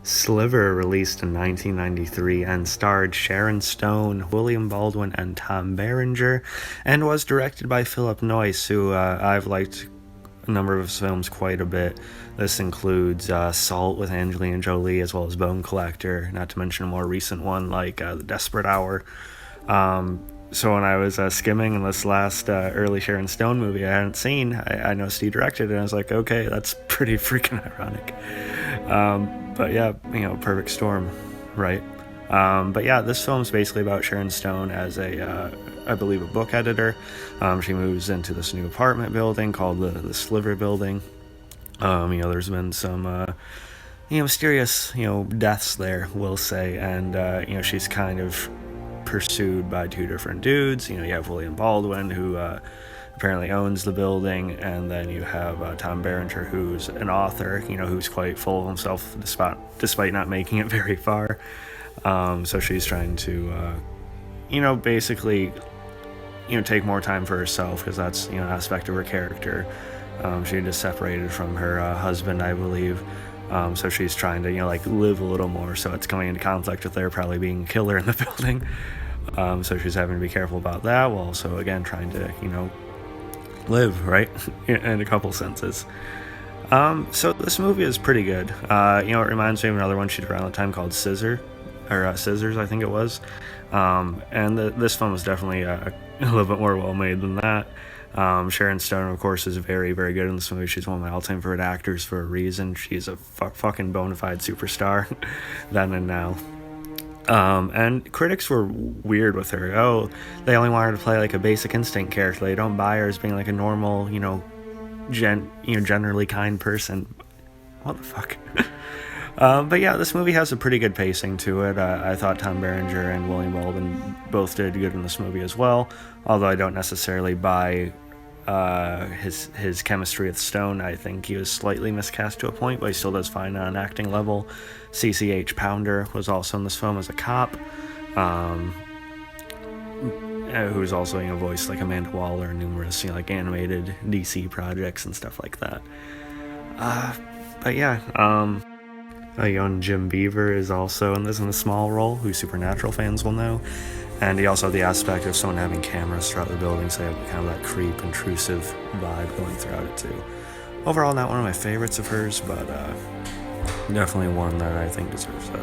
Sliver, released in 1993 and starred Sharon Stone, William Baldwin, and Tom Berenger, and was directed by Philip Noyce, who I've liked a number of his films quite a bit. This includes Salt with Angelina Jolie, as well as Bone Collector, not to mention a more recent one like The Desperate Hour. So when I was skimming this last early Sharon Stone movie I hadn't seen, I noticed he directed it, and I was like, okay, that's pretty freaking ironic. But yeah, perfect storm, right? But yeah, this film's basically about Sharon Stone as I believe, a book editor. She moves into this new apartment building called the Sliver building. There's been some, mysterious, deaths there, we'll say, and, she's kind of pursued by two different dudes. You have William Baldwin, who apparently owns the building, and then you have Tom Berenger, who's an author, who's quite full of himself despite not making it very far. So she's trying to, basically, take more time for herself, because that's, an aspect of her character. She just separated from her husband, I believe. So she's trying to, live a little more, so it's coming into conflict with there probably being a killer in the building. So she's having to be careful about that, while also, again, trying to, live, right? In a couple senses. So this movie is pretty good. It reminds me of another one she did around the time called Scissors, I think it was. And this film is definitely a little bit more well-made than that. Sharon Stone, of course, is very, very good in this movie. She's one of my all-time favorite actors for a reason. She's a fucking bona fide superstar, then and now. And critics were weird with her. Oh, they only want her to play like a Basic Instinct character. They don't buy her as being like a normal, generally kind person. What the fuck? But yeah, this movie has a pretty good pacing to it. I thought Tom Berenger and William Baldwin both did good in this movie as well, although I don't necessarily buy his chemistry with Stone. I think he was slightly miscast to a point, but he still does fine on an acting level. CCH Pounder was also in this film as a cop, who's also voiced like Amanda Waller in numerous animated DC projects and stuff like that. But yeah, a young Jim Beaver is also in a small role, who Supernatural fans will know. And he also had the aspect of someone having cameras throughout the building, so you have kind of that creep, intrusive vibe going throughout it too. Overall, not one of my favorites of hers, but definitely one that I think deserves that